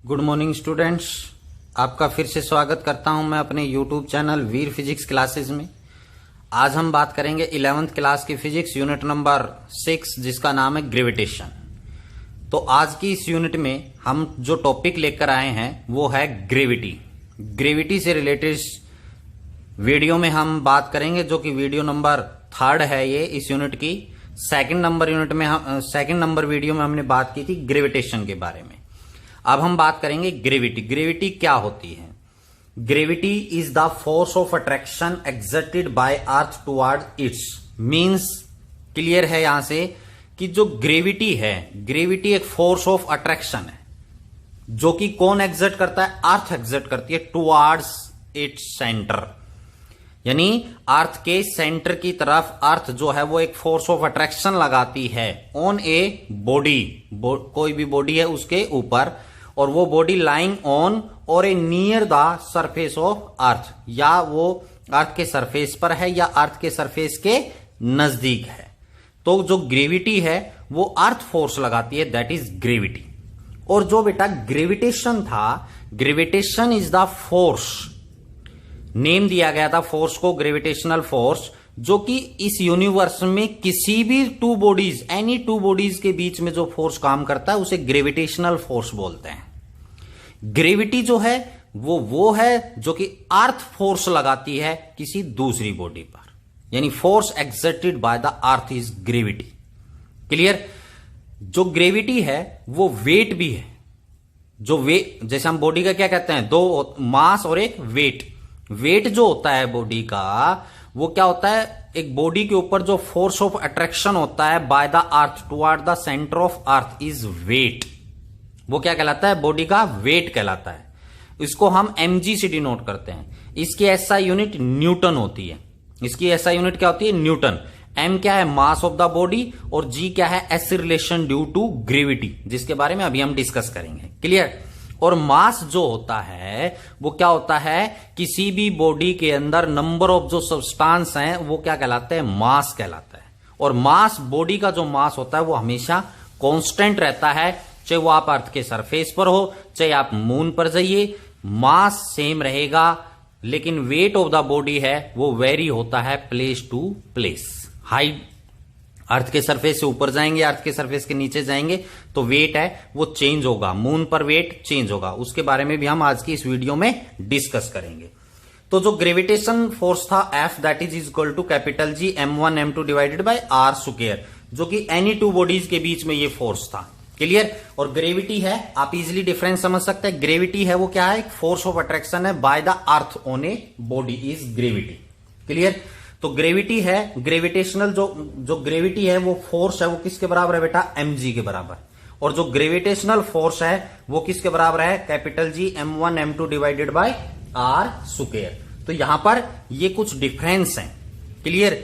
Good morning students. आपका फिर से स्वागत करता हूं मैं अपने यूट्यूब चैनल वीर फिजिक्स क्लासेस में। आज हम बात करेंगे 11th क्लास की फिजिक्स यूनिट नंबर 6 जिसका नाम है ग्रेविटेशन। तो आज की इस यूनिट में हम जो टॉपिक लेकर आए हैं वो है ग्रेविटी। ग्रेविटी से रिलेटेड वीडियो में हम बात करेंगे जो कि वीडियो नंबर 3 है ये इस यूनिट की। सेकंड नंबर वीडियो में हमने बात की थी ग्रेविटेशन के बारे में। अब हम बात करेंगे ग्रेविटी। ग्रेविटी क्या होती है? Gravity is the force of attraction exerted by earth toward it's. Means clear है यहां से कि जो ग्रेविटी है, ग्रेविटी एक फोर्स ऑफ अट्रैक्शन है जो कि कौन एक्सर्ट करता है? अर्थ एक्सर्ट करती है टुवर्ड्स इट्स सेंटर, यानी अर्थ के सेंटर की तरफ अर्थ जो है वो एक फोर्स ऑफ अट्रैक्शन लगाती है ऑन ए बॉडी। कोई भी बॉडी है उसके ऊपर, और वो बॉडी लाइंग ऑन और ए near the surface of earth, या वो अर्थ के सरफेस पर है या अर्थ के सरफेस के नजदीक है। तो जो ग्रेविटी है वो अर्थ फोर्स लगाती है, दैट इज ग्रेविटी। और जो बेटा ग्रेविटेशन था, gravitation is the force, name दिया गया था फोर्स को ग्रेविटेशनल फोर्स, जो कि इस यूनिवर्स में किसी भी two bodies, any two bodies के बीच में जो फोर्स काम करता है उसे ग्रेविटेशनल फोर्स बोलते हैं। ग्रेविटी जो है वो है जो कि अर्थ फोर्स लगाती है किसी दूसरी बॉडी पर, यानी force exerted by the earth is gravity. Clear? जो ग्रेविटी है वो वेट भी है। जो वेट, जैसे हम बॉडी का क्या कहते हैं, दो मास और एक वेट। वेट जो होता है बॉडी का वो क्या होता है? एक बॉडी के ऊपर जो फोर्स ऑफ अट्रैक्शन होता है by the earth toward the centre of earth is weight. वो क्या कहलाता है? बॉडी का वेट कहलाता है। इसको हम mg से डिनोट करते हैं। इसकी एसआई यूनिट न्यूटन होती है। इसकी एसआई यूनिट क्या होती है? न्यूटन। m क्या है? मास ऑफ द बॉडी, और g क्या है? एक्सीलरेशन ड्यू टू ग्रेविटी, जिसके बारे में अभी हम डिस्कस करेंगे। क्लियर? और मास जो होता है वो क्या होता है? किसी भी बॉडी के अंदर नंबर ऑफ जो सब्सटेंस हैं वो क्या कहलाते हैं? मास कहलाता है। और मास, बॉडी का जो मास होता है वो हमेशा कांस्टेंट रहता है, चाहे वो आप अर्थ के सरफेस पर हो, चाहे आप मून पर जाइए, मास सेम रहेगा। लेकिन वेट ऑफ द बॉडी है वो वेरी होता है प्लेस टू प्लेस। हाइट, अर्थ के सरफेस से ऊपर जाएंगे, अर्थ के सरफेस के नीचे जाएंगे तो वेट है वो चेंज होगा। मून पर वेट चेंज होगा। उसके बारे में भी हम आज की इस वीडियो में डिस्कस करेंगे। तो जो ग्रेविटेशन फोर्स था F, that is equal to capital G m1 m2 divided by r square, जो कि एनी टू बॉडीज के बीच में ये फोर्स था। क्लियर? और ग्रेविटी है, आप इजिली डिफरेंस समझ सकते हैं। ग्रेविटी है वो क्या है? एक फोर्स ऑफ अट्रैक्शन है by the earth on a body is gravity. Clear? तो ग्रेविटी है, ग्रेविटेशनल जो ग्रेविटी है वो फोर्स है वो किसके बराबर है बेटा? mg के बराबर। और जो ग्रेविटेशनल फोर्स है वो किसके बराबर है? Capital G m1 m2 divided by r square. तो यहां पर ये कुछ डिफरेंस है। क्लियर?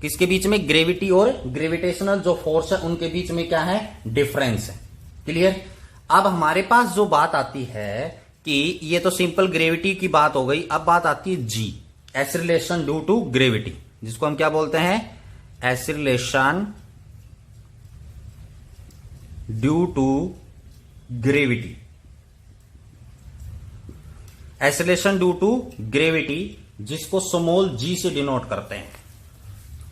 किसके बीच में? ग्रेविटी और ग्रेविटेशनल जो फोर्स है उनके बीच में क्या है? डिफरेंस है। क्लियर? अब हमारे पास जो बात आती है कि ये तो सिंपल ग्रेविटी की बात हो गई। अब बात आती है G, acceleration due to gravity, जिसको हम क्या बोलते हैं? Acceleration due to gravity. Acceleration due to gravity, जिसको स्मॉल g से डिनोट करते हैं।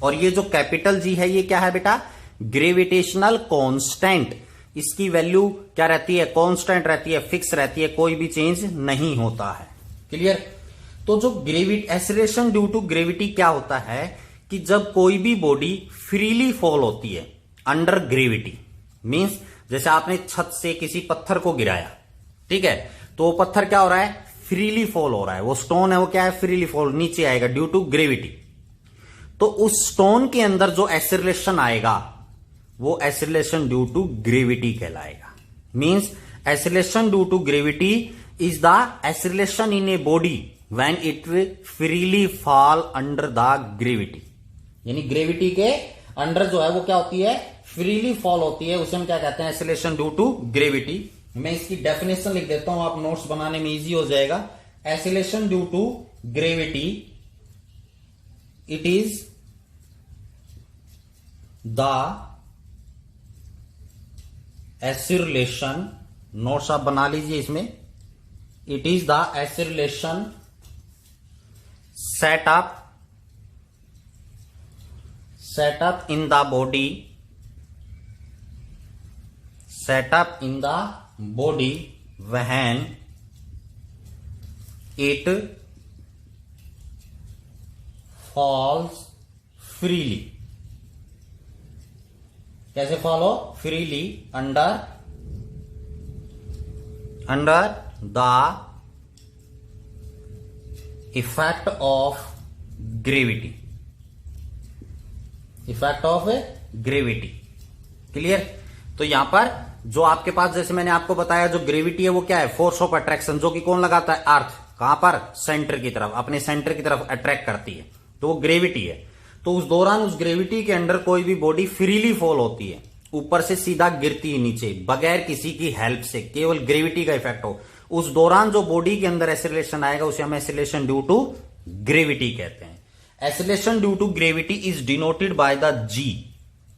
और ये जो कैपिटल G है ये क्या है बेटा? Gravitational constant. इसकी वैल्यू क्या रहती है? कांस्टेंट रहती है, फिक्स रहती है, कोई भी चेंज नहीं होता है। क्लियर? तो जो एक्सीलरेशन ड्यू टू ग्रेविटी क्या होता है कि जब कोई भी बॉडी फ्रीली फॉल होती है अंडर ग्रेविटी, मींस जैसे आपने छत से किसी पत्थर को गिराया, ठीक है, तो वो पत्थर क्या हो रहा है? फ्रीली फॉल हो रहा है। वो स्टोन है वो क्या है? फ्रीली फॉल नीचे आएगा ड्यू टू ग्रेविटी। तो उस स्टोन के अंदर जो एक्सीलरेशन आएगा वो एक्सीलरेशन ड्यू टू ग्रेविटी कहलाएगा। Means acceleration due to gravity is the acceleration in a body when it freely fall under the gravity. यानी ग्रेविटी के अंडर जो है वो क्या होती है? फ्रीली फॉल होती है। उसे हम क्या कहते हैं? Acceleration due to gravity. मैं इसकी डेफिनेशन लिख देता हूं, आप नोट्स बनाने में इजी हो जाएगा। Acceleration due to gravity, it is the acceleration notes आप बना लीजिए इसमें। It is the acceleration set up in the body, when it falls freely। कैसे follow? Freely under the effect of gravity. Clear? तो यहां पर जो आपके पास, जैसे मैंने आपको बताया, जो ग्रेविटी है वो क्या है? फोर्स ऑफ अट्रैक्शन, जो कि कौन लगाता है? अर्थ। कहां पर? सेंटर की तरफ, अपने सेंटर की तरफ अट्रैक्ट करती है, तो वो ग्रेविटी है। तो उस दौरान उस ग्रेविटी के अंडर कोई भी बॉडी फ्रीली फॉल होती है, ऊपर से सीधा गिरती है नीचे बगैर किसी की हेल्प से, केवल ग्रेविटी का इफेक्ट हो, उस दौरान जो बॉडी के अंदर एक्सेलरेशन आएगा उसे हम एक्सेलरेशन ड्यू टू ग्रेविटी कहते हैं। Acceleration due to gravity is denoted by the G.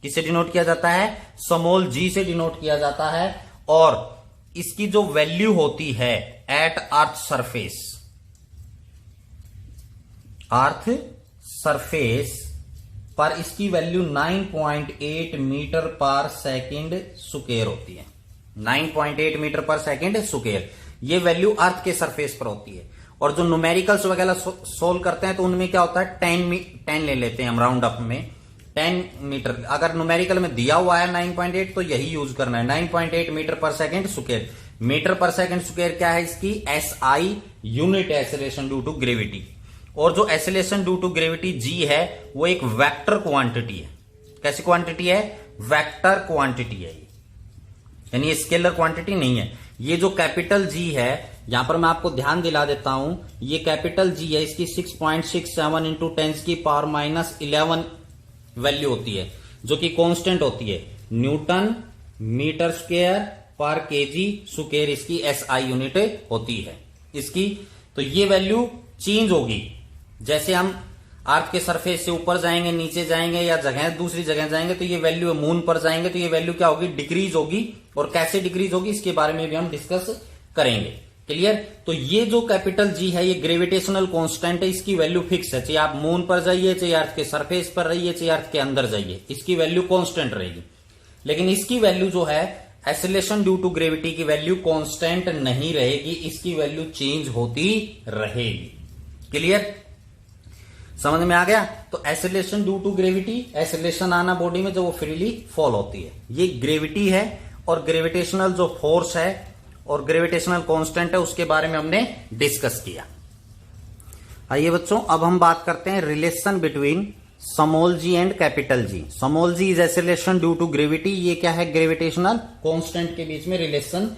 किससे डिनोट किया जाता है? स्मॉल जी से डिनोट किया जाता है। और इसकी जो वैल्यू होती है एट अर्थ सरफेस पर, इसकी वैल्यू 9.8 मीटर पर सेकेंड स्क्वायर होती है। 9.8 मीटर पर सेकेंड स्क्वायर, ये वैल्यू अर्थ के सरफेस पर होती है। और जो न्यूमेरिकल्स वगैरह सोल्व करते हैं तो उनमें क्या होता है? 10 ले लेते हैं हम राउंड अप में, 10 मीटर। अगर न्यूमेरिकल में दिया हुआ है 9.8 तो यही यूज करना है, 9.8 मीटर पर सेकेंड स्क्वायर। मीटर पर सेकेंड स्क्वायर क्या है? इसकी SI unit acceleration due to gravity. और जो acceleration due to gravity G है वो एक वेक्टर क्वांटिटी है। कैसी क्वांटिटी है? वेक्टर क्वांटिटी है, यानी ये स्केलर क्वांटिटी नहीं है। ये जो कैपिटल G है, यहां पर मैं आपको ध्यान दिला देता हूं, ये कैपिटल G है, इसकी 6.67 इंटू 10⁻11 वैल्यू होती है, जो कि कांस्टेंट होती है। न्यूटन मीटर स्क्वायर पर केजी स्क्वायर इसकी SI यूनिट होती है इसकी। तो ये वैल्यू चेंज होगी जैसे हम अर्थ के सरफेस से ऊपर जाएंगे, नीचे जाएंगे, या दूसरी जगह जाएंगे, तो ये वैल्यू मून पर जाएंगे तो ये वैल्यू क्या होगी? डिक्रीज होगी। और कैसे डिक्रीज होगी इसके बारे में भी हम डिस्कस करेंगे। क्लियर? तो ये जो कैपिटल G है ये ग्रेविटेशनल कांस्टेंट है, इसकी वैल्यू फिक्स है। चाहे आप मून पर जाइए, चाहे अर्थ के सरफेस पर रहिए, चाहे अर्थ के अंदर जाइए, इसकी वैल्यू कांस्टेंट रहेगी। लेकिन इसकी वैल्यू जो है एक्सेलरेशन ड्यू टू ग्रेविटी की वैल्यू कांस्टेंट नहीं रहेगी, इसकी वैल्यू चेंज होती रहेगी। क्लियर? समझ में आ गया? तो acceleration due to gravity, acceleration आना बॉडी में जब वो फ्रीली फॉल होती है, ये ग्रेविटी है। और ग्रेविटेशनल जो फोर्स है और ग्रेविटेशनल कांस्टेंट है उसके बारे में हमने डिस्कस किया। आइए बच्चों, अब हम बात करते हैं relation between small G and capital G. Small G is acceleration due to gravity, ये क्या है? ग्रेविटेशनल कांस्टेंट के बीच में रिलेशन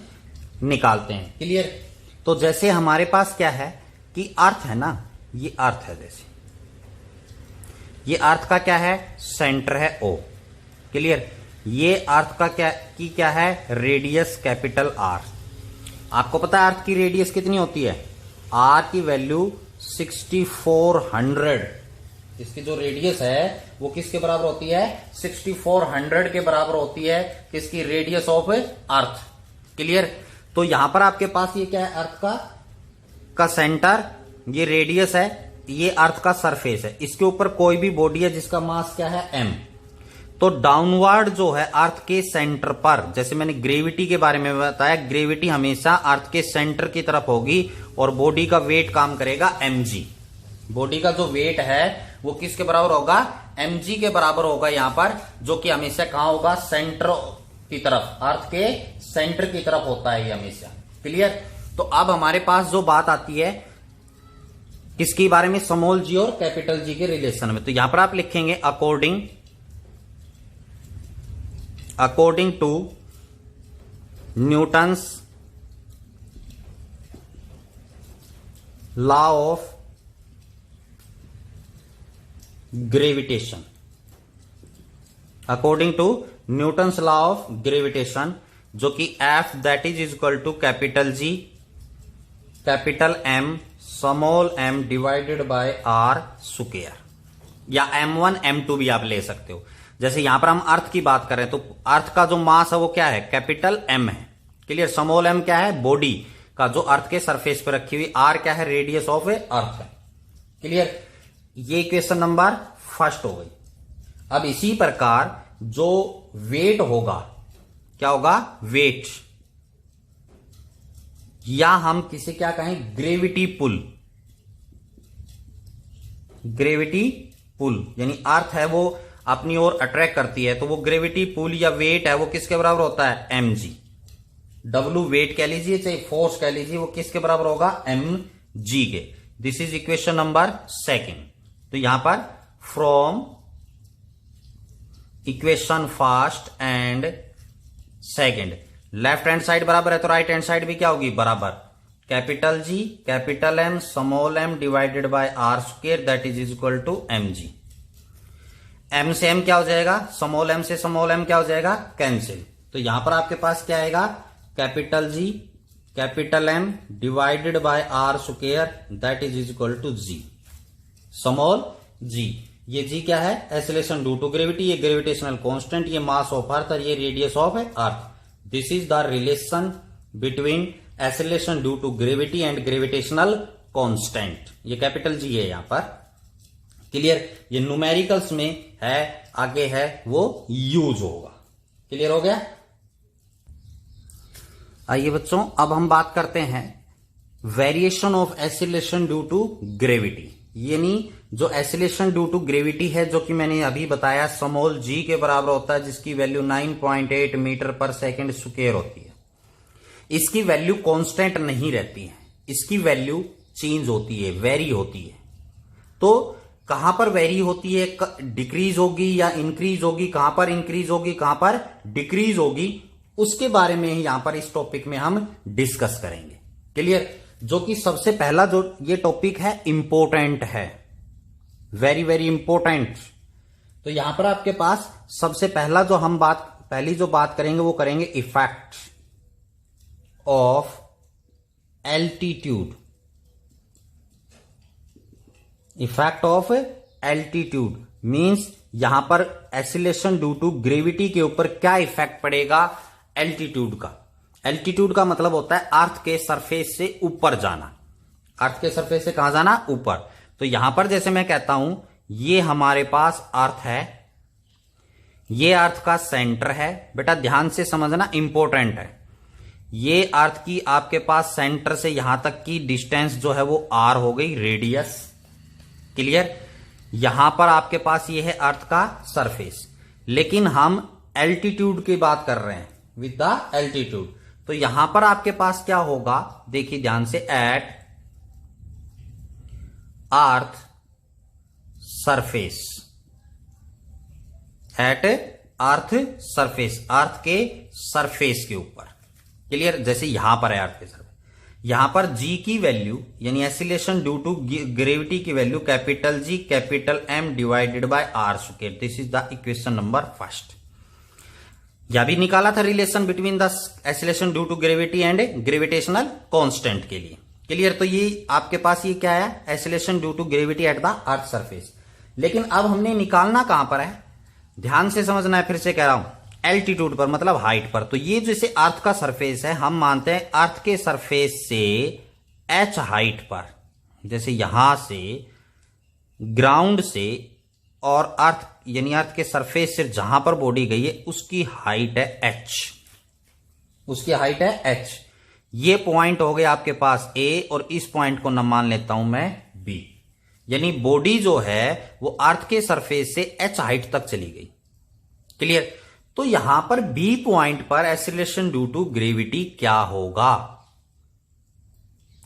निकालते हैं। क्लियर? तो जैसे हमारे पास क्या है कि अर्थ है ना, ये अर्थ है, जैसे ये अर्थ का क्या है? सेंटर है O। क्लियर? ये अर्थ का क्या है? Radius capital R। आपको पता है अर्थ की रेडियस कितनी होती है? R की वैल्यू 6400। इसकी जो रेडियस है वो किसके बराबर होती है? 6400 के बराबर होती है। किसकी? Radius of earth. क्लियर? तो यहां पर आपके पास ये क्या है? अर्थ का सेंटर, ये रेडियस है, ये अर्थ का सरफेस है, इसके ऊपर कोई भी बॉडी है जिसका मास क्या है? M। तो डाउनवर्ड जो है अर्थ के सेंटर पर, जैसे मैंने ग्रेविटी के बारे में बताया, ग्रेविटी हमेशा अर्थ के सेंटर की तरफ होगी और बॉडी का वेट काम करेगा mg। बॉडी का जो वेट है वो किसके बराबर होगा? mg के बराबर होगा यहां पर, जो कि हमेशा कहां होगा? सेंटर की तरफ, अर्थ के सेंटर की तरफ होता है ये हमेशा। क्लियर? तो अब हमारे पास जो बात आती है किसके बारे में? स्मॉल जी और कैपिटल जी के रिलेशन में। तो यहां पर आप लिखेंगे according to Newton's law of gravitation, according to Newton's law of gravitation, जो कि F that is equal to capital G capital M small m divided by R square, या M1 M2 भी आप ले सकते हो। जैसे यहां पर हम अर्थ की बात कर रहे हैं तो अर्थ का जो मास है वो क्या है? कैपिटल M है। क्लियर। स्मॉल m क्या है, बॉडी का जो अर्थ के सरफेस पर रखी हुई, r क्या है, रेडियस ऑफ अर्थ है। क्लियर, ये इक्वेशन नंबर फर्स्ट हो गई। अब इसी प्रकार जो वेट होगा, क्या होगा, वेट, या हम किसे क्या कहें, ग्रेविटी पुल। ग्रेविटी पुल यानी अर्थ है वो अपनी ओर अट्रैक्ट करती है, तो वो ग्रेविटी पुल या वेट है वो किसके बराबर होता है, mg। W वेट कह लीजिए चाहे फोर्स कह लीजिए, वो किसके बराबर होगा, mg के। This is equation number second. तो यहां पर from equation first and second, left hand side बराबर है तो राइट हैंड साइड भी क्या होगी, बराबर। Capital G capital M small m divided by r square that is equal to mg। m से m क्या हो जाएगा, स्मॉल m से स्मॉल m क्या हो जाएगा, कैंसिल। तो यहां पर आपके पास क्या आएगा, capital G capital M divided by r square that is equal to g, small g। ये g क्या है, एक्सेलरेशन ड्यू टू ग्रेविटी, ये ग्रेविटेशनल कांस्टेंट, ये मास ऑफ अर्थ और ये radius of earth. This is the relation between acceleration due to gravity and gravitational constant. ये capital G है यहां पर। क्लियर, ये न्यूमेरिकल्स में है, आगे है वो यूज होगा। क्लियर हो गया। आइए बच्चों, अब हम बात करते हैं variation of acceleration due to gravity, यानी जो एक्सेलरेशन ड्यू टू ग्रेविटी है, जो कि मैंने अभी बताया स्मॉल g के बराबर होता है, जिसकी वैल्यू 9.8 मीटर पर सेकेंड स्क्वायर होती है। इसकी वैल्यू कांस्टेंट नहीं रहती है, इसकी वैल्यू चेंज होती है, वेरी होती है। तो कहां पर वेरी होती है, डिक्रीज होगी या इंक्रीज होगी, कहां पर इंक्रीज होगी, कहां पर डिक्रीज होगी, उसके बारे में ही यहां पर इस टॉपिक में हम डिस्कस करेंगे। क्लियर, जो कि सबसे पहला जो ये टॉपिक है इंपॉर्टेंट है, वेरी वेरी इंपॉर्टेंट। तो यहां पर आपके पास सबसे पहला जो हम पहली जो बात करेंगे वो करेंगे effect of altitude. Effect of altitude means यहां पर एक्सीलरेशन ड्यू टू ग्रेविटी के ऊपर क्या इफेक्ट पड़ेगा, एल्टीट्यूड का। एल्टीट्यूड का मतलब होता है अर्थ के सरफेस से ऊपर जाना। अर्थ के सरफेस से कहां जाना, ऊपर। तो यहां पर जैसे मैं कहता हूं, ये हमारे पास अर्थ है, ये अर्थ का सेंटर है। बेटा ध्यान से समझना, इंपॉर्टेंट है। ये अर्थ की आपके पास सेंटर से यहां तक की डिस्टेंस जो है वो r हो गई, रेडियस। क्लियर, यहां पर आपके पास ये है अर्थ का सरफेस, लेकिन हम एल्टीट्यूड की बात कर रहे हैं, विद द एल्टीट्यूड। तो यहां पर आपके पास क्या होगा, देखिए ध्यान से, at earth surface, at earth surface, earth के सरफेस के ऊपर। क्लियर, जैसे यहां पर है अर्थ के सरफेस, यहां पर g की वैल्यू यानी एक्सीलरेशन ड्यू टू ग्रेविटी की value capital G capital M divided by r square. This is the equation number first. यह भी निकाला था relation between the acceleration due to gravity and gravitational constant के लिए। Clear, तो ये आपके पास ये क्या है, acceleration due to gravity at the earth surface. लेकिन अब हमने निकालना कहां पर है, ध्यान से समझना है, फिर से कह रहा हूं, एल्टीट्यूड पर मतलब हाइट पर। तो ये जैसे अर्थ का सरफेस है, हम मानते हैं अर्थ के सरफेस से h हाइट पर, जैसे यहां से ग्राउंड से और अर्थ यानी अर्थ के सरफेस से जहां पर बॉडी गई है उसकी हाइट है h, उसकी हाइट है h। ये पॉइंट हो गया आपके पास A और इस पॉइंट को न मान लेता हूं मैं B, यानी बॉडी जो है वो अर्थ के सरफेस से h हाइट तक चली गई। क्लियर, तो यहां पर B पॉइंट पर एक्सीलरेशन ड्यू टू ग्रेविटी क्या होगा,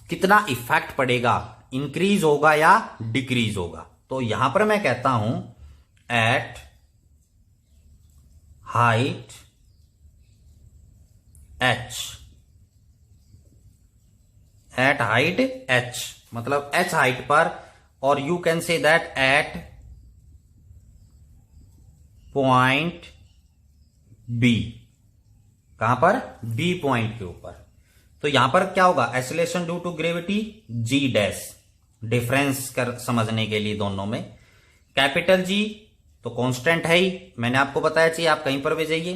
कितना इफेक्ट पड़ेगा, इंक्रीज होगा या डिक्रीज होगा। तो यहां पर मैं कहता हूं at height h, at height h मतलब h हाइट पर, और you can say that at point B, कहां पर, B पॉइंट के ऊपर। तो यहां पर क्या होगा, acceleration due to gravity G dash, difference कर समझने के लिए दोनों में। कैपिटल G तो कांस्टेंट है ही, मैंने आपको बताया, चाहिए आप कहीं पर भी जाइए।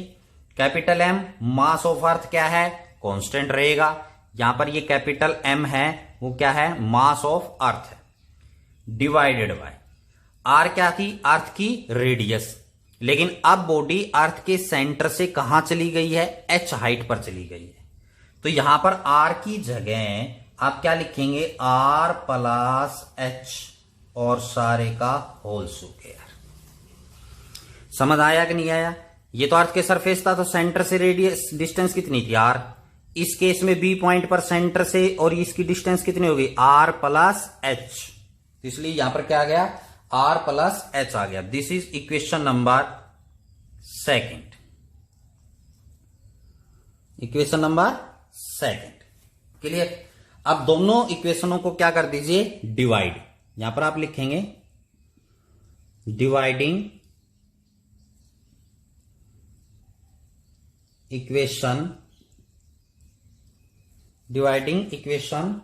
कैपिटल M मास ऑफ अर्थ क्या है, कांस्टेंट रहेगा। यहां पर ये कैपिटल M है, वो क्या है, मास ऑफ अर्थ है, डिवाइडेड बाय R क्या थी, अर्थ की रेडियस। लेकिन अब बॉडी अर्थ के सेंटर से कहां चली गई है, h हाइट पर चली गई है। तो यहां पर R की जगह आप क्या लिखेंगे, R प्लस H और सारे का होल स्क्वायर। समझ आया कि नहीं आया? ये तो अर्थ के सरफेस था, तो सेंटर से रेडियस डिस्टेंस कितनी थी, R। इस केस में B पॉइंट पर सेंटर से और इसकी डिस्टेंस कितनी होगी, R प्लस H। इसलिए यहां पर क्या आ गया, R प्लस H आ गया। This is equation number second, equation number second. Clear? अब दोनों इक्वेशनों को क्या कर दीजिए, डिवाइड। यहां पर आप लिखेंगे dividing equation, dividing equation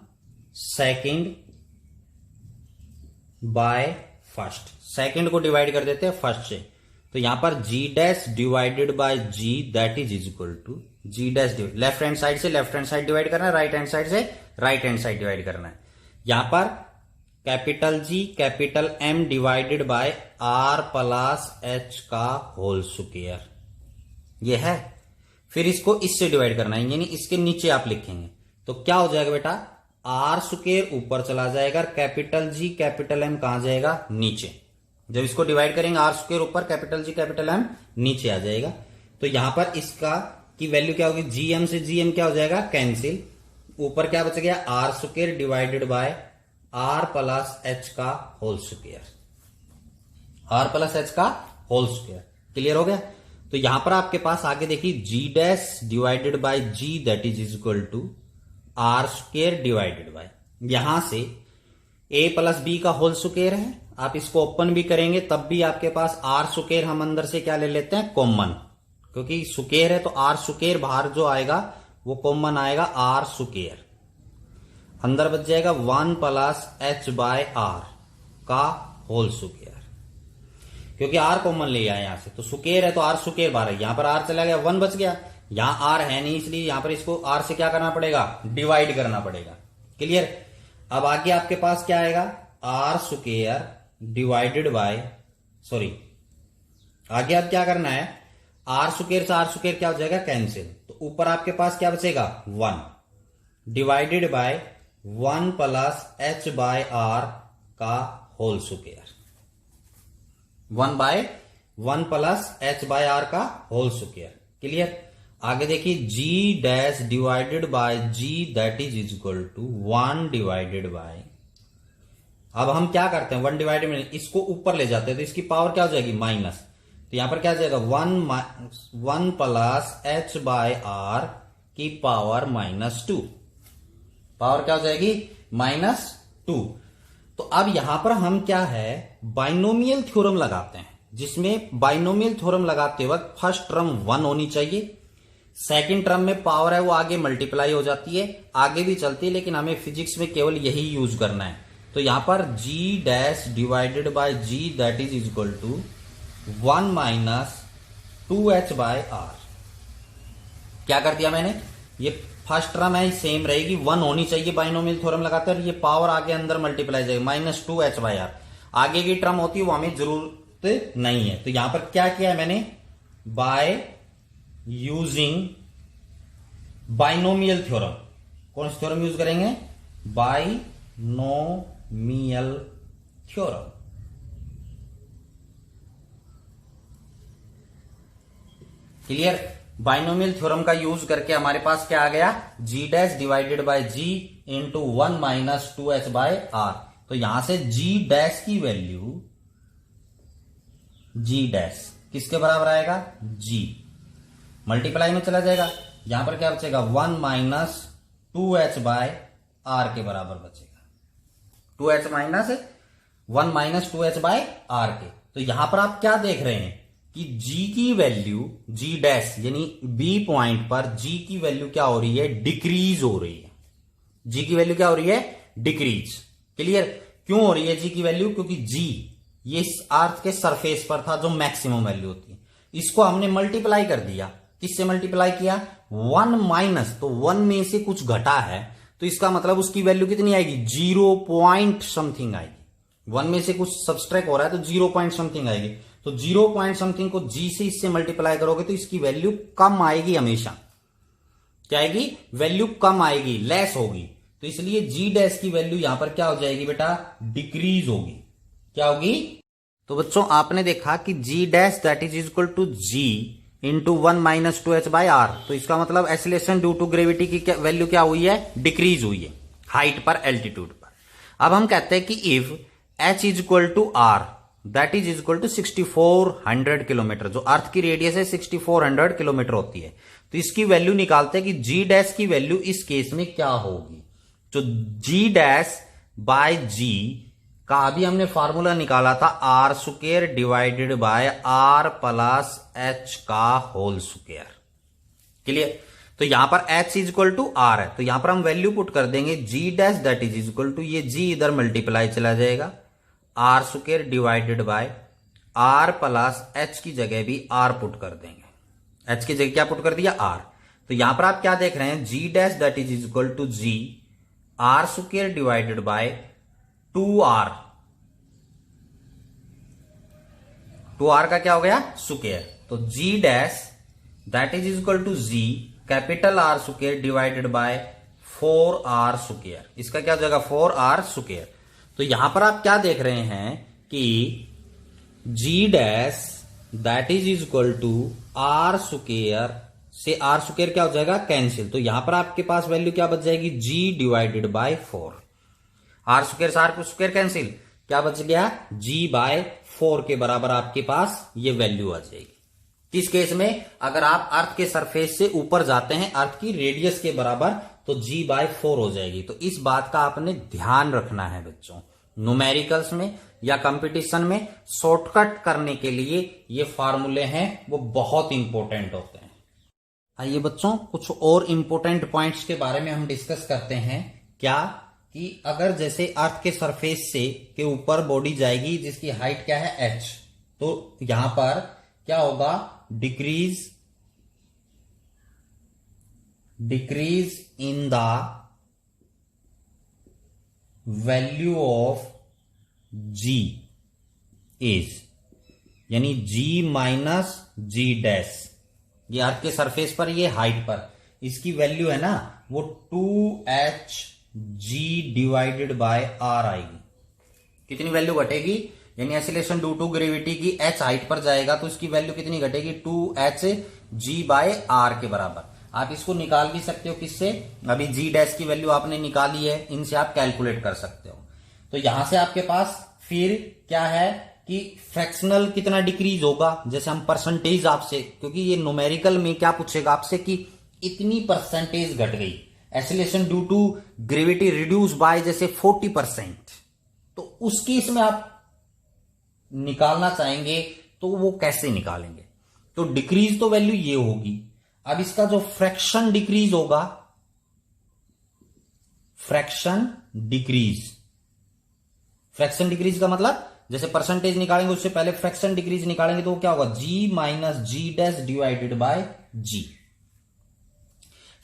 second by first. Second को डिवाइड कर देते हैं फर्स्ट से, तो यहां पर g dash divided by g that is equal to g dash, left hand side से लेफ्ट हैंड साइड डिवाइड करना है, राइट हैंड साइड से राइट हैंड साइड डिवाइड करना है। यहां पर capital G capital M divided by R plus H का whole square, ये है। फिर इसको इससे डिवाइड करना है, यानी इसके नीचे आप लिखेंगे, तो क्या हो जाएगा बेटा, R स्क्वायर ऊपर चला जाएगा, कैपिटल G कैपिटल M कहां जाएगा, नीचे। जब इसको डिवाइड करेंगे R स्क्वायर ऊपर, कैपिटल G कैपिटल M नीचे आ जाएगा। तो यहां पर इसका की वैल्यू क्या होगी, GM से GM क्या हो जाएगा, कैंसिल। ऊपर क्या बच गया, R square divided by R plus H का whole square, R plus H का होल स्क्वायर। क्लियर हो गया? तो यहां पर आपके पास आगे देखिए G dash divided by G that is equal to R square divided by, यहां से A प्लस B का होल स्क्वायर है। आप इसको ओपन भी करेंगे तब भी आपके पास R स्क्वायर, हम अंदर से क्या ले लेते हैं, कॉमन, क्योंकि स्क्वायर है तो R स्क्वायर बाहर जो आएगा वो कॉमन आएगा, R स्क्वायर। अंदर बच जाएगा 1 प्लस H बाय R का होल स्क्वायर, क्योंकि R कॉमन ले आए यहां से, तो स्क्वायर है तो R स्क्वायर बाहर है। यहां पर R चला गया, 1 बच गया, यहां R है नहीं, इसलिए यहां पर इसको R से क्या करना पड़ेगा, डिवाइड करना पड़ेगा। क्लियर? अब आगे आपके पास क्या आएगा, R square divided bye, sorry आगे अब क्या करना है, R स्क्वायर से R स्क्वायर क्या हो जाएगा, कैंसिल। तो ऊपर आपके पास क्या बचेगा, 1 divided by 1 plus H by R का whole square, 1 plus H by R का होल स्क्वायर। क्लियर? आगे देखिए G dash divided by G that is equal to 1 divided by, अब हम क्या करते हैं, 1 डिवाइडेड में इसको ऊपर ले जाते हैं, तो इसकी पावर क्या हो जाएगी, माइनस। तो यहां पर क्या हो जाएगा, 1 प्लस H बाय R की पावर -2, पावर क्या हो जाएगी, -2। तो अब यहां पर हम क्या है, बाइनोमियल थ्योरम लगाते हैं, जिसमें बाइनोमियल थ्योरम लगाते वक्त फर्स्ट टर्म 1 होनी चाहिए, सेकंड टर्म में पावर है वो आगे मल्टीप्लाई हो जाती है, आगे भी चलती है, लेकिन हमें फिजिक्स में केवल यही यूज करना है। तो यहां पर G dash divided by G that is equal to 1 minus 2H by R। क्या कर दिया मैंने, ये फर्स्ट टर्म है सेम रहेगी, 1 होनी चाहिए बाइनोमियल थ्योरम लगाते हैं, और ये पावर आगे अंदर मल्टीप्लाई जाएगी, -2H बाय R। आगे की टर्म होती है वो हमें जरूरत नहीं है। तो यहां पर क्या किया है मैंने, बाय यूजिंग बाइनोमियल थ्योरम, कौन सा थ्योरम यूज करेंगे, binomial theorem. Clear? Binomial theorem का यूज करके हमारे पास क्या आ गया, G dash divided by G into 1 minus 2H by R। तो यहां से G डैश की वैल्यू, G डैश किसके बराबर आएगा, G मल्टीप्लाई में चला जाएगा, यहां पर क्या बचेगा, 1 माइनस 2H बाय R के बराबर बचेगा, 2H minus 1 minus 2H by R के। तो यहां पर आप क्या देख रहे हैं कि G की वैल्यू, G डैश यानी B पॉइंट पर G की वैल्यू क्या हो रही है, डिक्रीज हो रही है। G की वैल्यू क्या हो रही है, डिक्रीज। क्लियर? क्यों हो रही है G की वैल्यू, क्योंकि G ये इस अर्थ के सरफेस पर था जो मैक्सिमम वैल्यू होती है, इसको हमने मल्टीप्लाई कर दिया किससे मल्टीप्लाई किया, 1 माइनस, तो 1 में से कुछ घटा है तो इसका मतलब उसकी वैल्यू कितनी आएगी, 0 पॉइंट समथिंग आएगी। 1 में से कुछ सब्सट्रैक्ट हो रहा है तो 0 पॉइंट समथिंग आएगी। तो 0 पॉइंट समथिंग को g से इससे मल्टीप्लाई करोगे तो इसकी वैल्यू कम आएगी, हमेशा क्या आएगी, वैल्यू कम आएगी, लेस होगी। तो इसलिए g डैश की वैल्यू यहां पर क्या हो जाएगी बेटा, डिक्रीज होगी। क्या होगी, तो बच्चों आपने देखा कि g dash that is equal to g into 1 minus 2h by R. तो इसका मतलब एक्सीलरेशन ड्यू टू ग्रेविटी की वैल्यू क्या हुई है, डिक्रीज हुई है हाइट पर, एल्टीट्यूड पर। अब हम कहते हैं कि if h is equal to R that is equal to 6400 kilometre, जो अर्थ की रेडियस है 6400 किलोमीटर होती है, तो इसकी वैल्यू निकालते हैं कि g डैश की वैल्यू इस केस में क्या होगी। तो g डैश बाय g का अभी हमने फॉर्मूला निकाला था R square divided by R plus H का होल स्क्वायर। क्लियर, तो यहां पर h is equal to R है, तो यहां पर हम वैल्यू पुट कर देंगे g dash that is equal to, ये g इधर मल्टीप्लाई चला जाएगा, R square divided by R plus H की जगह भी आर पुट कर देंगे। h की जगह क्या पुट कर दिया, आर। तो यहां पर आप क्या देख रहे हैं, g dash that is equal to g R square divided by 2r, 2r का क्या हो गया, स्क्वायर। तो g dash that is equal to g capital R square divided by 4r square, इसका क्या हो जाएगा, 4r स्क्वायर। तो यहां पर आप क्या देख रहे हैं कि g dash that is equal to r square से r स्क्वायर क्या हो जाएगा, कैंसिल। तो यहां पर आपके पास वैल्यू क्या बच जाएगी, g divided by 4, R square से आर स्क्वायर कैंसिल, क्या बच गया, g बाय 4 के बराबर आपके पास ये वैल्यू आ जाएगी। किस केस में, अगर आप अर्थ के सरफेस से ऊपर जाते हैं अर्थ की रेडियस के बराबर, तो g बाय 4 हो जाएगी। तो इस बात का आपने ध्यान रखना है बच्चों, न्यूमेरिकल्स में या कंपटीशन में शॉर्टकट करने के लिए ये फार्मूले हैं वो बहुत इंपॉर्टेंट होते हैं। आइए बच्चों कुछ और इंपॉर्टेंट पॉइंट्स के बारे में हम डिस्कस करते हैं। क्या कि अगर जैसे अर्थ के सरफेस से के ऊपर बॉडी जाएगी जिसकी हाइट क्या है, h, तो यहां पर क्या होगा, decrease in the value of g is, यानी g माइनस g डैश, ये अर्थ के सरफेस पर, ये हाइट पर, इसकी वैल्यू है ना वो 2h g divided by r आएगी। कितनी वैल्यू घटेगी, यानी एक्सीलरेशन ड्यू टू ग्रेविटी की h हाइट पर जाएगा तो इसकी वैल्यू कितनी घटेगी, 2h g बाय r के बराबर। आप इसको निकाल भी सकते हो किससे, अभी g डैश की वैल्यू आपने निकाली है, इनसे आप कैलकुलेट कर सकते हो। तो यहां से आपके पास फिर क्या है कि फ्रैक्शनल कितना डिक्रीज होगा, जैसे हम परसेंटेज आपसे, क्योंकि ये न्यूमेरिकल में क्या पूछेगा आपसे कि इतनी परसेंटेज घट गई, acceleration due to gravity reduce by जैसे 40%, तो उस केस में आप निकालना चाहेंगे तो वो कैसे निकालेंगे। तो डिक्रीज तो वैल्यू ये होगी, अब इसका जो फ्रैक्शन डिक्रीज होगा, फ्रैक्शन डिक्रीज का मतलब जैसे परसेंटेज निकालेंगे उससे पहले फ्रैक्शन डिक्रीज निकालेंगे, तो क्या होगा, g minus G dash divided by g।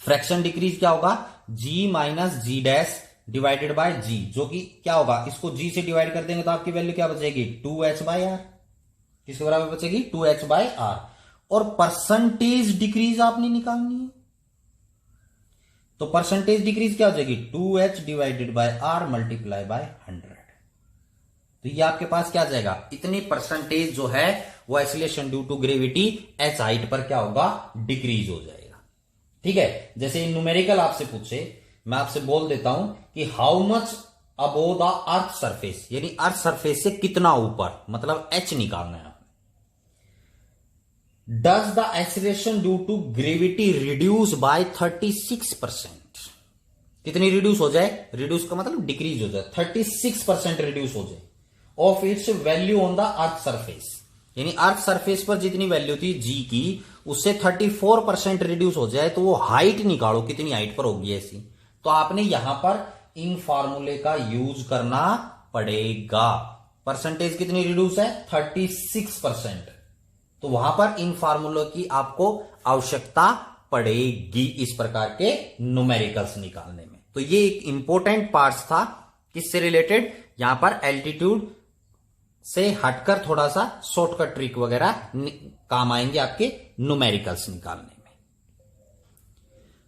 Fraction decrease क्या होगा, g minus G dash divided by g, जो कि क्या होगा, इसको g से डिवाइड कर देंगे तो आपकी वैल्यू क्या बचेगी, 2h बाय r, किसके बराबर बचेगी, 2h बाय r। और परसेंटेज डिक्रीज आपने निकालनी है, तो परसेंटेज डिक्रीज क्या हो जाएगी, 2h divided by r multiply by 100। तो ये आपके पास क्या आ जाएगा, इतनी परसेंटेज जो है वो acceleration due to gravity h height पर क्या होगा, डिक्रीज हो जाएगा। ठीक है, जैसे न्यूमेरिकल आपसे पूछे, मैं आपसे बोल देता हूं कि how much above the earth surface, यानी अर्थ सरफेस से कितना ऊपर, मतलब h निकालना है। Does the acceleration due to gravity reduce by 36%, कितनी रिड्यूस हो जाए, रिड्यूस का मतलब डिक्रीज हो जाए, 36% रिड्यूस हो जाए of its value on the earth surface, यानी अर्थ सरफेस पर जितनी वैल्यू थी g की उससे 34% रिड्यूस हो जाए, तो वो हाइट निकालो कितनी हाइट पर होगी ऐसी। तो आपने यहां पर इन फार्मूले का यूज करना पड़ेगा। परसेंटेज कितनी रिड्यूस है, 36%, तो वहां पर इन फार्मूलों की आपको आवश्यकता पड़ेगी इस प्रकार के न्यूमेरिकल्स निकालने में। तो ये एक इंपॉर्टेंट पार्ट था, किससे रिलेटेड, यहां पर एल्टीट्यूड से हटकर थोड़ा सा शॉर्टकट ट्रिक वगैरह काम आएंगे आपके न्यूमेरिकल्स निकालने में।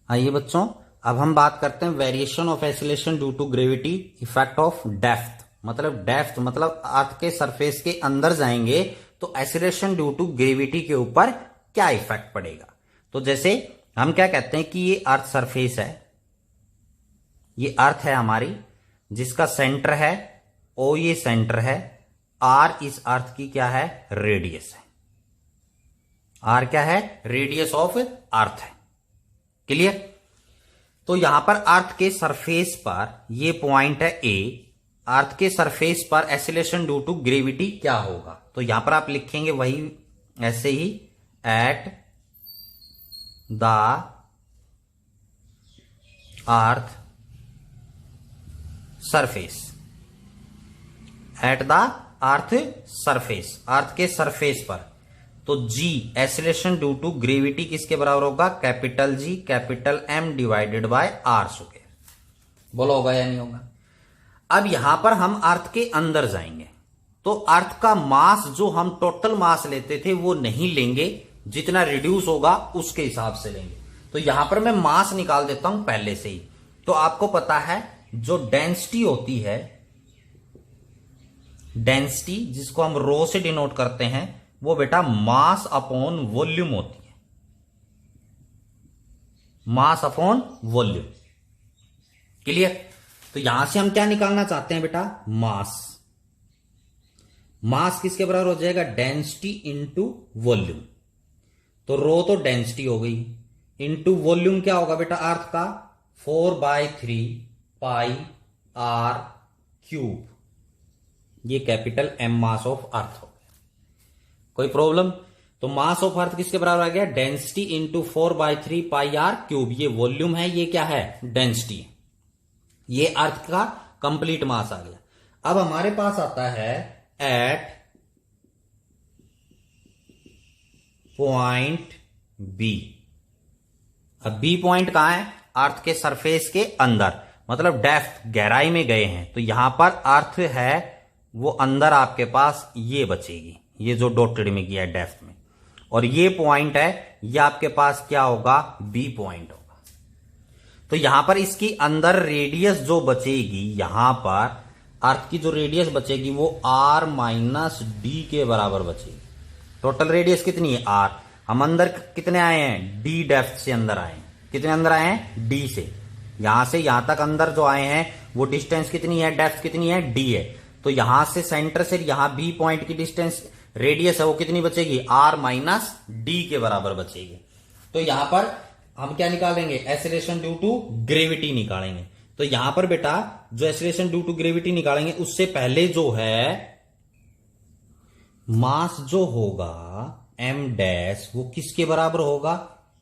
आइए बच्चों, अब हम बात करते हैं variation of acceleration due to gravity effect of depth. Depth मतलब अर्थ के सरफेस के अंदर जाएंगे तो एसिलेशन ड्यू टू ग्रेविटी के ऊपर क्या इफेक्ट पड़ेगा। तो जैसे हम क्या कहते हैं कि ये अर्थ सरफेस है, ये अर्थ है हमारी, जिसका सेंटर है ओ, ये सेंटर है, आर इस अर्थ की क्या है, रेडियस है। आर क्या है, रेडियस ऑफ अर्थ है। क्लियर। तो यहां पर अर्थ के सरफेस पर ये पॉइंट है ए, अर्थ के सरफेस पर एसिलेशन ड्यू टू ग्रेविटी क्या होगा। तो यहां पर आप लिखेंगे वही ऐसे ही, at the earth surface, at the earth surface, earth के सरफेस पर। तो G acceleration due to gravity किसके बराबर होगा, capital G capital M divided by R square. बोलो होगा या नहीं होगा। अब यहां पर हम अर्थ के अंदर जाएंगे तो अर्थ का मास जो हम टोटल मास लेते थे वो नहीं लेंगे, जितना रिड्यूस होगा उसके हिसाब से लेंगे। तो यहां पर मैं मास निकाल देता हूं पहले से ही। तो आपको पता है जो डेंसिटी होती है, डेंसिटी जिसको हम रो से डिनोट करते हैं, वो बेटा मास अपॉन वॉल्यूम होती है, मास अपॉन वॉल्यूम। क्लियर। तो यहां से हम क्या निकालना चाहते हैं बेटा, मास। मास किसके बराबर हो जाएगा, डेंसिटी इंटू वॉल्यूम। तो रो तो डेंसिटी हो गई, इंटू वॉल्यूम क्या होगा बेटा अर्थ का, 4/3 पाई आर क्यूब। ये capital M mass of earth हो गया। कोई प्रॉब्लम। तो मास ऑफ अर्थ किसके बराबर आ गया, density into 4/3 pi R cube. ये वॉल्यूम है, ये क्या है, डेंसिटी है। ये अर्थ का कंप्लीट मास आ गया। अब हमारे पास आता है एट पॉइंट बी। अब बी पॉइंट कहां है, अर्थ के सरफेस के अंदर, मतलब डेप्थ गहराई में गए हैं। तो यहां पर अर्थ है वो अंदर आपके पास ये बचेगी, ये जो डॉटेड में किया है डेप्थ में। और ये पॉइंट है, ये आपके पास क्या होगा, बी पॉइंट होगा। तो यहां पर इसकी अंदर रेडियस जो बचेगी, यहां पर अर्थ की जो रेडियस बचेगी वो आर माइनस डी के बराबर बचेगी। टोटल रेडियस कितनी है, आर। हम अंदर कितने आए हैं, डी डेप्थ से अंदर आए हैं। कितने अंदर आए हैं, डी से। यहां से यहां तक अंदर जो आए हैं वो डिस्टेंस कितनी है, डेप्थ कितनी है, डी है। तो यहां से सेंटर से यहां बी पॉइंट की डिस्टेंस रेडियस है वो कितनी बचेगी, आर माइनस डी के बराबर बचेगी। तो यहां पर हम क्या निकालेंगे, एसिलेशन ड्यू टू ग्रेविटी निकालेंगे। तो यहां पर बेटा जो एसिलेशन ड्यू टू ग्रेविटी निकालेंगे उससे पहले जो है मास जो होगा एम डैश, वो किसके बराबर होगा,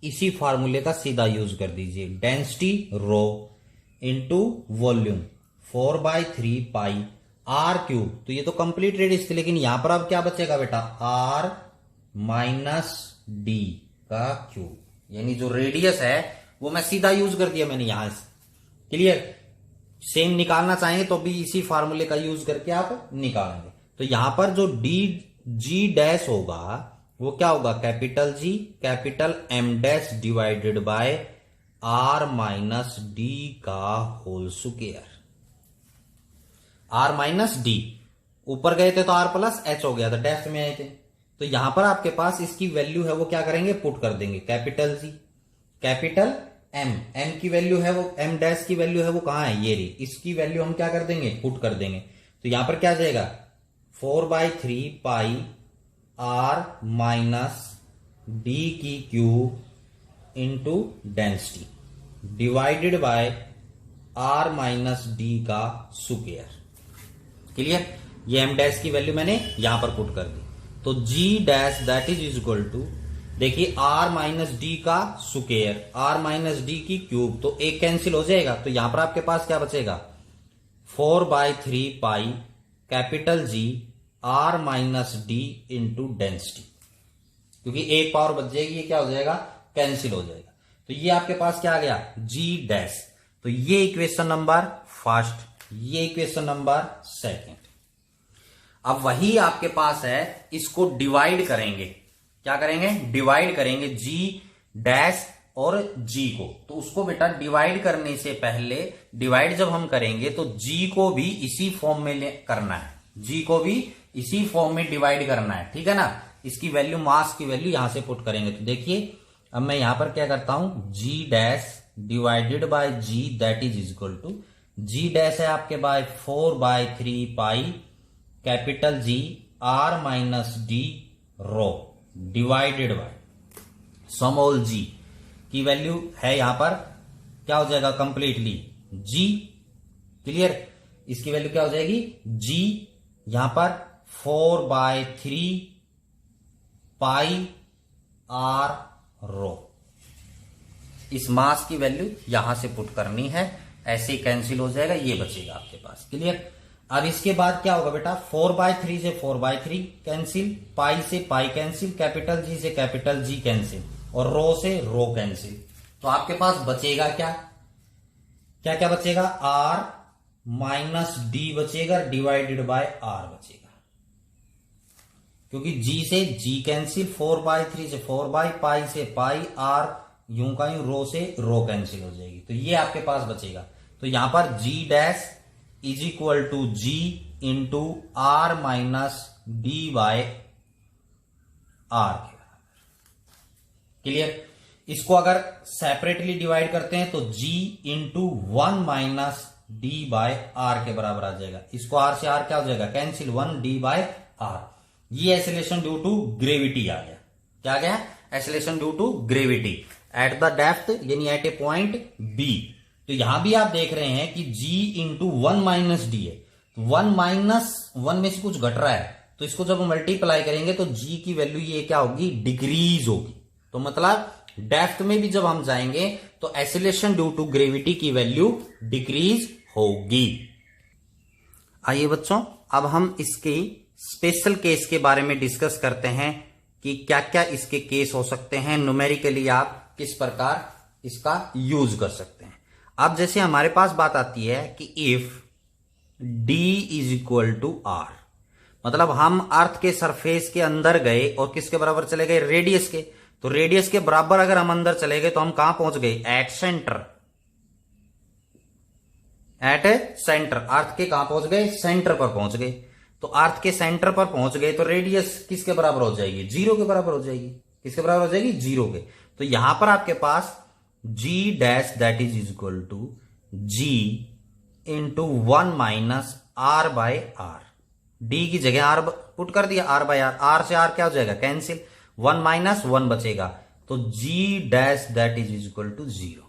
इसी फार्मूले का सीधा यूज कर दीजिए, density rho into volume 4/3 pi R cube. तो ये तो कंप्लीट रेडियस थी, लेकिन यहां पर अब क्या बचेगा बेटा, आर माइनस डी का क्यूब। यानी जो रेडियस है वो मैं सीधा यूज कर दिया मैंने यहां से। क्लियर। सेम निकालना चाहेंगे तो भी इसी फार्मूले का यूज करके आप निकालेंगे। तो यहां पर जो डी जी डैश होगा वो क्या होगा, capital G capital M dash divided by R minus D का whole square. R minus D, ऊपर गए थे तो आर प्लस एच हो गया था, डेप्थ में आए थे। तो यहां पर आपके पास इसकी वैल्यू है वो क्या करेंगे, पुट कर देंगे, capital G capital M, M की वैल्यू है वो, एम डैश की वैल्यू है वो कहां है, ये रही। इसकी वैल्यू हम क्या कर देंगे, पुट कर देंगे। तो यहां पर क्या जाएगा, 4/3 पाई आर माइनस डी की cube into density divided by R minus D का स्क्वायर। क्लियर। ये एम डैश की वैल्यू मैंने यहां पर पुट कर दी। तो G dash that is equal to, देखिए आर माइनस डी का स्क्वायर, आर माइनस डी की क्यूब, तो एक कैंसिल हो जाएगा। तो यहां पर आपके पास क्या बचेगा, 4/3 pi capital G R minus D into density. क्योंकि एक पावर बच जाएगी, ये क्या हो जाएगा, कैंसिल हो जाएगा। तो ये आपके पास क्या आ गया, जी डैश। तो ये इक्वेशन नंबर फर्स्ट, ये इक्वेशन नंबर सेकंड। अब वही आपके पास है, इसको डिवाइड करेंगे, क्या करेंगे, डिवाइड करेंगे जी डैश और जी को। तो उसको बेटा डिवाइड करने से पहले, डिवाइड जब हम करेंगे तो जी को भी इसी फॉर्म में करना है, जी को भी इसी फॉर्म में डिवाइड करना है, ठीक है ना। इसकी वैल्यू, मास की वैल्यू यहां से पुट करेंगे। तो देखिए अब मैं यहां पर क्या करता हूं, G dash divided by G that is equal to, G dash है आपके by 4/3 pi capital G R minus D rho divided by small G की वैल्यू है यहां पर क्या हो जाएगा, कंप्लीटली जी। क्लियर, इसकी वैल्यू क्या हो जाएगी, जी, यहां पर 4/3 पाई आर रो। इस मास की वैल्यू यहां से पुट करनी है, ऐसे ही कैंसिल हो जाएगा, ये बचेगा आपके पास। क्लियर। अब इसके बाद क्या होगा बेटा, 4/3 से 4/3 कैंसिल, पाई से पाई कैंसिल, कैपिटल जी से कैपिटल जी कैंसिल, और रो से रो कैंसिल। तो आपके पास बचेगा क्या, क्या क्या बचेगा, आर माइनस डी बचेगा डिवाइडेड बाय आर बचेगा, क्योंकि जी से जी कैंसिल, 4/3 से 4 पाई से पाई, आर यूं का यूं, रो से रो कैंसिल हो जाएगी। तो ये आपके पास बचेगा। तो यहां पर G dash is equal to G into R minus D by R के बराबर। क्लियर। इसको अगर सेपरेटली डिवाइड करते हैं तो G into 1 minus D by R के बराबर आ जाएगा। इसको आर से आर क्या हो जाएगा, कैंसिल, 1 डी बाय आर। ये एक्सेलरेशन ड्यू टू ग्रेविटी आ गया। क्या आ गया, acceleration due to gravity at the depth, यानी एट ए पॉइंट बी। तो यहां भी आप देख रहे हैं कि g इंटू 1 माइनस डी है, 1 माइनस 1 में से कुछ घट रहा है, तो इसको जब मल्टीप्लाई करेंगे तो g की वैल्यू ये क्या होगी, डिक्रीज होगी। तो मतलब डेप्थ में भी जब हम जाएंगे तो एक्सेलरेशन ड्यू टू ग्रेविटी की वैल्यू डिक्रीज होगी। आइए बच्चों, अब हम इसके स्पेशल केस के बारे में डिस्कस करते हैं कि क्या क्या इसके केस हो सकते हैं, न्यूमेरिकली आप किस प्रकार इसका यूज कर सकते हैं। अब जैसे हमारे पास बात आती है कि if d is equal to R, मतलब हम अर्थ के सरफेस के अंदर गए और किसके बराबर चले गए, रेडियस के। तो रेडियस के बराबर अगर हम अंदर चले गए तो हम कहां पहुंच गए, एट सेंटर, एट सेंटर, अर्थ के कहां पहुंच गए, सेंटर पर पहुंच गए। तो अर्थ के सेंटर पर पहुंच गए तो रेडियस किसके बराबर हो जाएगी, 0 के बराबर हो जाएगी। किसके बराबर हो जाएगी, 0 के। तो यहां पर आपके पास g dash that is equal to g into 1 minus R by R, D की जगह आर पुट कर दिया, आर बाय आर, आर से आर क्या हो जाएगा, कैंसिल, 1 माइनस 1 बचेगा। तो g dash that is equal to 0,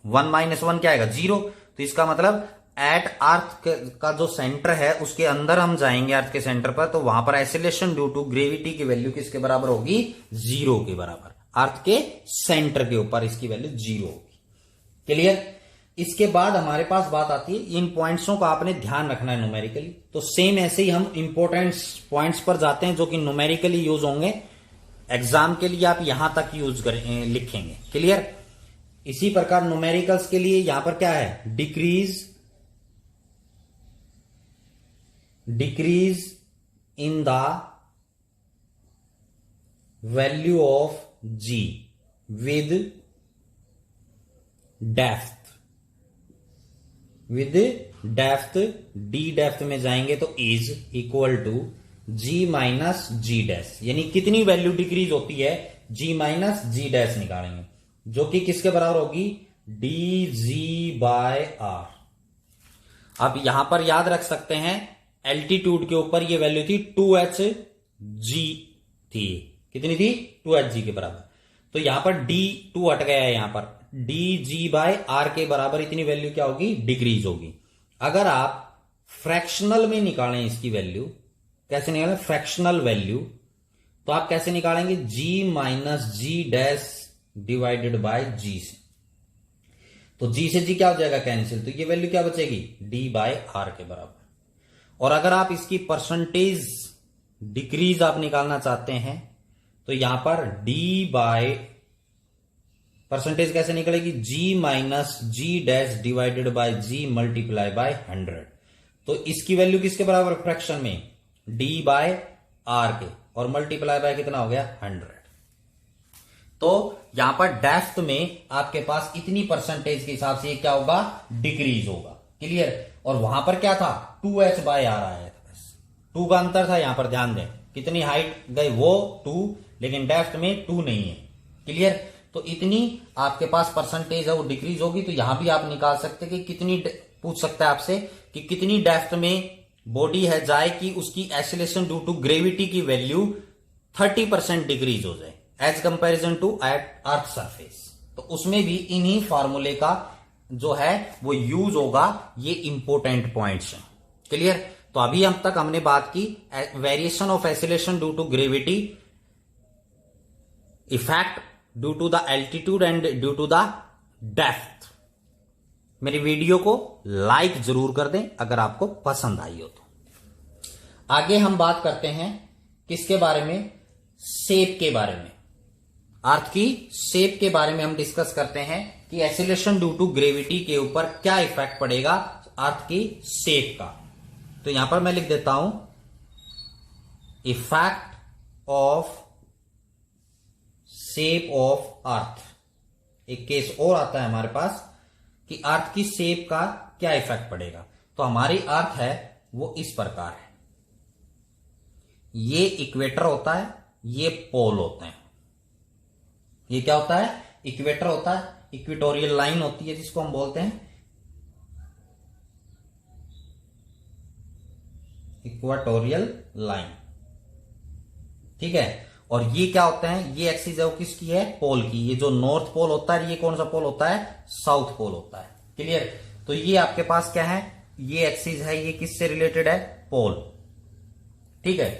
1 minus 1 क्या आएगा, 0। तो इसका मतलब एट अर्थ का जो सेंटर है उसके अंदर हम जाएंगे, अर्थ के सेंटर पर, तो वहां पर एक्सेलरेशन ड्यू टू ग्रेविटी की वैल्यू किसके बराबर होगी, 0 के बराबर। अर्थ के सेंटर के ऊपर इसकी वैल्यू 0 होगी। क्लियर। इसके बाद हमारे पास बात आती है, इन पॉइंट्सों का आपने ध्यान रखना है न्यूमेरिकली। तो सेम ऐसे ही हम इंपॉर्टेंट पॉइंट्स पर जाते हैं जो कि न्यूमेरिकली यूज होंगे एग्जाम के लिए, आप यहां तक यूज करें, लिखेंगे। क्लियर। इसी प्रकार न्यूमेरिकल्स के लिए यहां पर क्या है, decrease in the value of g with depth, d depth में जाएंगे तो is equal to g minus G dash, यानी कितनी वैल्यू डिक्रीज होती है, g माइनस जी डैश निकालेंगे, जो कि किसके बराबर होगी, dg बाय r। अब यहां पर याद रख सकते हैं, एल्टीट्यूड के ऊपर ये वैल्यू थी 2hg थी, कितनी थी, 2hg के बराबर। तो यहां पर d2 हट गया है, यहां पर dg बाय r के बराबर इतनी वैल्यू क्या होगी, डिक्रीज होगी। अगर आप फ्रैक्शनल में निकालें इसकी वैल्यू, कैसे निकालें, फ्रैक्शनल वैल्यू, तो आप कैसे निकालेंगे, g minus G dash divided by g से। तो g से g क्या हो जाएगा, कैंसिल, तो ये वैल्यू क्या बचेगी, d बाय r के बराबर। और अगर आप इसकी परसेंटेज डिक्रीज आप निकालना चाहते हैं तो यहां पर d बाय परसेंटेज कैसे निकलेगी, g minus G dash divided by g multiply by 100। तो इसकी वैल्यू किसके बराबर फ्रैक्शन में, d बाय r के, और मल्टीप्लाई बाय कितना हो गया 100। तो यहां पर डेप्थ में आपके पास इतनी परसेंटेज के हिसाब से ये क्या होगा, डिक्रीज होगा। क्लियर। और वहां पर क्या था, 2h बाय r आया था, बस 2 का अंतर था। यहां पर ध्यान दें कितनी हाइट गई वो 2, लेकिन डेप्थ में 2 नहीं है। क्लियर। तो इतनी आपके पास परसेंटेज है वो डिक्रीज होगी। तो यहां भी आप निकाल सकते कि कितनी, पूछ सकता है आपसे कि कितनी डेप्थ में बॉडी है जाए कि उसकी एक्सीलरेशन ड्यू टू ग्रेविटी की वैल्यू 30% डिक्रीज हो जाए as comparison to at earth surface. तो उसमें भी इन्हीं फार्मूले का जो है वो यूज होगा। ये इंपोर्टेंट पॉइंट्स हैं। क्लियर। तो अभी हम तक हमने बात की variation of acceleration due to gravity, effect due to the altitude and due to the depth. मेरी वीडियो को लाइक जरूर कर दें अगर आपको पसंद आई हो तो। आगे हम बात करते हैं किसके बारे में, शेप के बारे में। अर्थ की शेप के बारे में हम डिस्कस करते हैं कि एक्सीलरेशन ड्यू टू ग्रेविटी के ऊपर क्या इफेक्ट पड़ेगा अर्थ की शेप का। तो यहां पर मैं लिख देता हूं effect of shape of earth. एक केस और आता है हमारे पास कि अर्थ की शेप का क्या इफेक्ट पड़ेगा। तो हमारी अर्थ है वो इस प्रकार है, ये इक्वेटर होता है, ये पोल होते हैं। ये क्या होता है, इक्वेटर होता है, इक्वेटोरियल लाइन होती है जिसको हम बोलते हैं इक्वेटोरियल लाइन। ठीक है। और ये क्या होते हैं, ये एक्सिस है वो किसकी है, पोल की। ये जो नॉर्थ पोल होता है, ये कौन सा पोल होता है, साउथ पोल होता है। क्लियर। तो ये आपके पास क्या है, ये एक्सिस है, ये किससे रिलेटेड है, पोल। ठीक है।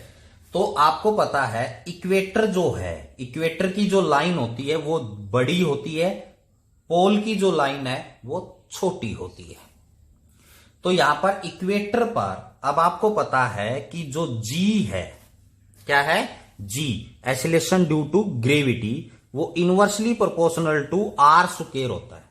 तो आपको पता है इक्वेटर जो है, इक्वेटर की जो लाइन होती है वो बड़ी होती है, पोल की जो लाइन है वो छोटी होती है। तो यहां पर इक्वेटर पर अब आपको पता है कि जो जी है, क्या है, G acceleration due to gravity, वो inversely proportional to R square होता है।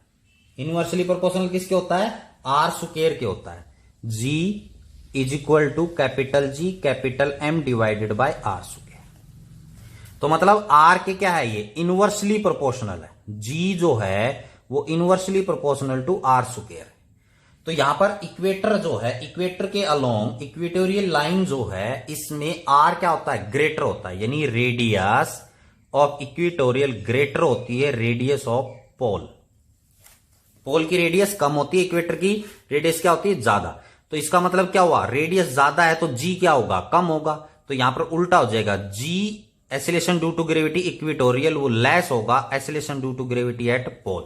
इनवर्सली प्रोपोर्शनल किसके होता है, आर स्क्वायर के होता है। G is equal to capital G capital M divided by R square. तो मतलब आर के क्या है, ये इनवर्सली प्रोपोर्शनल है। जी जो है वो inversely proportional to R square. तो यहां पर इक्वेटर जो है, इक्वेटर के अलोंग इक्वेटोरियल लाइन जो है, इसमें आर क्या होता है, ग्रेटर होता है। यानी रेडियस ऑफ इक्वेटोरियल ग्रेटर होती है रेडियस ऑफ पोल। पोल की रेडियस कम होती है, इक्वेटर की रेडियस क्या होती है, ज्यादा। तो इसका मतलब क्या हुआ, रेडियस ज्यादा है तो जी क्या होगा, कम होगा। तो यहां पर उल्टा हो जाएगा, G acceleration due to gravity equatorial वो लेस होगा acceleration due to gravity at pole.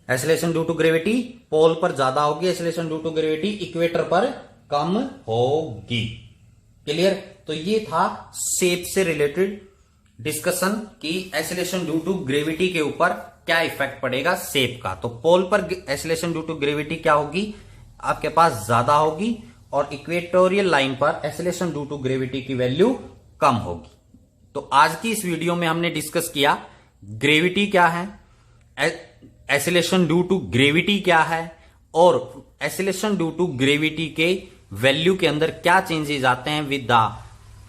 Acceleration due to gravity pole पर ज्यादा होगी, acceleration due to gravity equator पर कम होगी। क्लियर। तो ये था शेप से रिलेटेड डिस्कशन कि एक्सीलरेशन ड्यू टू ग्रेविटी के ऊपर क्या इफेक्ट पड़ेगा शेप का। तो पोल पर एक्सीलरेशन ड्यू टू ग्रेविटी क्या होगी, आपके पास ज्यादा होगी, और इक्वेटोरियल लाइन पर एक्सीलरेशन ड्यू टू ग्रेविटी की वैल्यू कम होगी। तो आज की इस वीडियो में हमने डिस्कस किया ग्रेविटी क्या है, एक्सीलरेशन ड्यू टू ग्रेविटी क्या है, और एक्सीलरेशन ड्यू टू ग्रेविटी के वैल्यू के अंदर क्या चेंजेस आते हैं विद द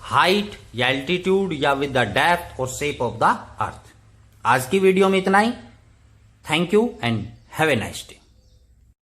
हाइट या एल्टीट्यूड या विद द डेप्थ और शेप ऑफ द अर्थ। आज की वीडियो में इतना ही। Thank you and have a nice day.